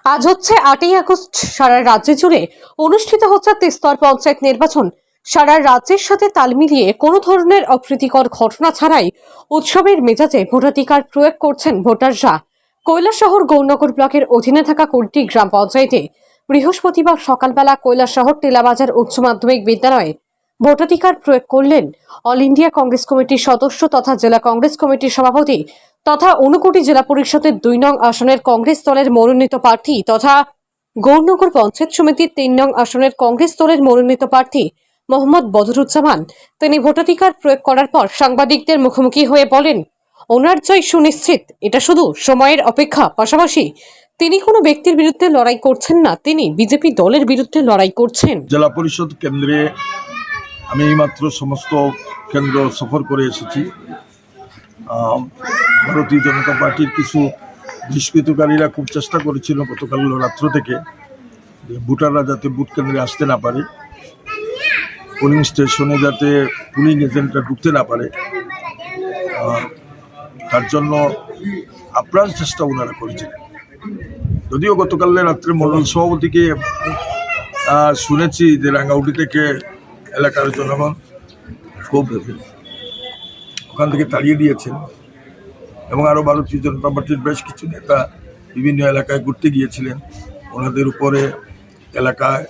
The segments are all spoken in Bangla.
আজ হচ্ছে 8ই আগস্ট। সারা রাজ্য জুড়ে অনুষ্ঠিত হচ্ছে ত্রিস্তর পঞ্চায়েত নির্বাচন। সারা রাজ্যের সাথে তাল মিলিয়ে কোনো ধরনের অপ্রীতিকর ঘটনা ছাড়াই উৎসবের মেজাজে ভোটাধিকার প্রয়োগ করছেন ভোটাররা। কৈলাসহর গৌরনগর ব্লকের অধীনে থাকা কুলটি গ্রাম পঞ্চায়েতে বৃহস্পতিবার সকালবেলা কৈলাসহর টেলাবাজার উচ্চ মাধ্যমিক বিদ্যালয়ে ভোটাধিকার প্রয়োগ করলেন অল ইন্ডিয়া কংগ্রেস কমিটির সদস্য তথা জেলা কংগ্রেস কমিটির সভাপতি তথা ঊনকোটি জেলা পরিষদের 2 নং আসনের কংগ্রেস দলের মনোনীত প্রার্থী তথা গৌরনগর পঞ্চায়েত সমিতির 3 নং আসনের কংগ্রেস দলের মনোনীত প্রার্থী মোহাম্মদ বদরুজ্জামান। তিনি ভোটাধিকার প্রয়োগ করার পর সাংবাদিকদের মুখোমুখি হয়ে বলেন, ওনার জয় সুনিশ্চিত, এটা শুধু সময়ের অপেক্ষা। পাশাপাশি তিনি কোনো ব্যক্তির বিরুদ্ধে লড়াই করছেন না, তিনি বিজেপি দলের বিরুদ্ধে লড়াই করছেন। জেলা পরিষদ কেন্দ্রে আমি এইমাত্র সমস্ত কেন্দ্র সফর করে এসেছি। ভারতীয় জনতা পার্টির কিছু দুষ্কৃতকারীরা খুব চেষ্টা করেছিল গতকাল রাত্র থেকে যে ভোটাররা যাতে ভোট কেন্দ্রে আসতে না পারে, পোলিং স্টেশনে যাতে পুলিং এজেন্টরা ঢুকতে না পারে, তার জন্য আপ্রাণ চেষ্টা ওনারা করেছিলেন। যদিও গতকাল রাত্রে মন্ডল সভাপতিকে শুনেছি যে রাঙ্গাউটি থেকে এলাকার জনগণ খুব ওখান থেকে তাড়িয়ে দিয়েছেন এবং আরও ভারতীয় জনতা পার্টির বেশ কিছু নেতা বিভিন্ন এলাকায় ঘুরতে গিয়েছিলেন। ওনাদের উপরে এলাকায়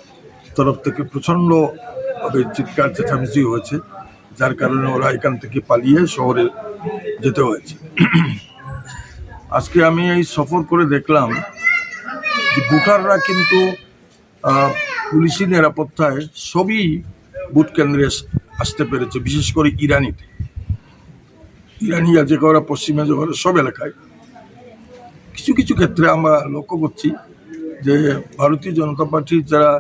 তরফ থেকে প্রচণ্ডভাবে চিৎকার চেঁচামেচি হয়েছে, যার কারণে ওরা এখান থেকে পালিয়ে শহরে যেতে হয়েছে। আজকে আমি এই সফর করে দেখলাম যে ভোটাররা কিন্তু পুলিশি নিরাপত্তায় সবই ভোট কেন্দ্রে আসতে পেরেছে, বিশেষ করে ইরানিতে। ইরানি আছে ওরা পশ্চিমে জগতের সব এলাকায়। কিছু কিছু ক্ষেত্রে আমরা লক্ষ্য করছি যে ভারতীয় জনতা পার্টির যারা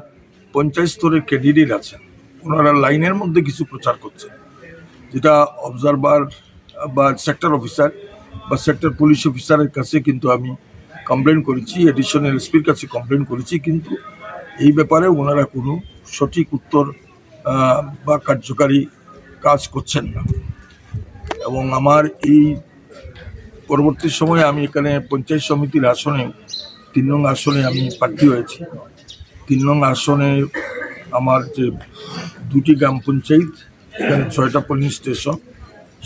পঞ্চায়েত স্তরের ক্যান্ডিডেট আছেন ওনারা লাইনের মধ্যে কিছু প্রচার করছে, যেটা অবজারভার বা সেক্টর অফিসার বা সেক্টর পুলিশ অফিসারের কাছে কিন্তু আমি কমপ্লেন করেছি, এডিশনাল এসপির কাছে কমপ্লেন করেছি, কিন্তু এই ব্যাপারে ওনারা কোনো সঠিক উত্তর বা কার্যকারী কাজ করছেন না। এবং আমার এই পরবর্তী সময়ে আমি এখানে পঞ্চায়েত সমিতির আসনে 3 নং আসনে আমি প্রার্থী হয়েছি। 3 নং আসনে আমার যে 2টি গ্রাম পঞ্চায়েত, এখানে 6টা পোলিং স্টেশন,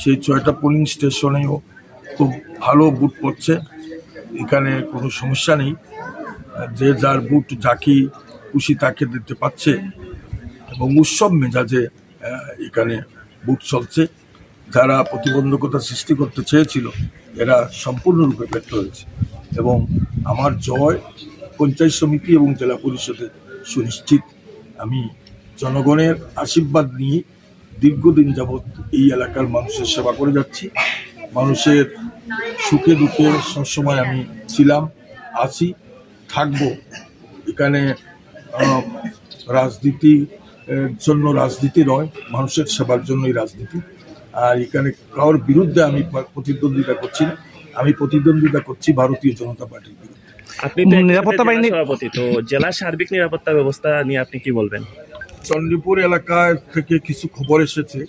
সেই 6টা পোলিং স্টেশনেও খুব ভালো বুথ পড়ছে। এখানে কোনো সমস্যা নেই, যে যার বুথ যাকে খুশি তাকে দিতে পারছে এবং উৎসব মেজাজে এখানে বুথ চলছে। যারা প্রতিবন্ধকতা সৃষ্টি করতে চেয়েছিল এরা সম্পূর্ণরূপে ব্যর্থ হয়েছে এবং আমার জয় পঞ্চায়েত সমিতি এবং জেলা পরিষদে সুনিশ্চিত। আমি জনগণের আশীর্বাদ নিয়ে দীর্ঘদিন যাবৎ এই এলাকার মানুষের সেবা করে যাচ্ছি। মানুষের সুখে দুঃখে সবসময় আমি ছিলাম, আছি, থাকব। এখানে রাজনীতির জন্য রাজনীতি নয়, মানুষের সেবার জন্যই রাজনীতি। আর এখানে কারোর বিরুদ্ধে আমি প্রতিদ্বন্দ্বিতা করছি না, আমি প্রতিদ্বন্দ্বিতা করছি ভারতীয় জনতা পার্টির বিরুদ্ধে। আপনি নিরাপত্তা বাহিনীর সভাপতি, তো জেলার সার্বিক নিরাপত্তা ব্যবস্থা নিয়ে আপনি কি বলবেন? চন্ডীপুর এলাকায় থেকে কিছু খবর এসেছে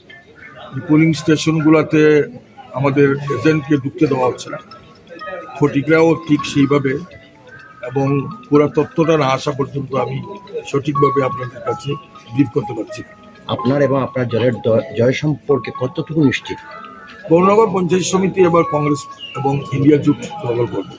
যে পোলিং স্টেশনগুলোতে আমাদের এজেন্টকে ঢুকতে দেওয়া হচ্ছে না, ফটিকরাও ঠিক সেইভাবে, এবং পুরো তথ্যটা না আসা পর্যন্ত আমি সঠিকভাবে আপনাদের কাছে ব্রিফ করতে পারছি। আপনার এবং আপনার দলের জয় সম্পর্কে কতটুকু নিশ্চিত? গৌরনগর পঞ্চায়েত সমিতি এবার কংগ্রেস এবং ইন্ডিয়া জোট দখল করবে।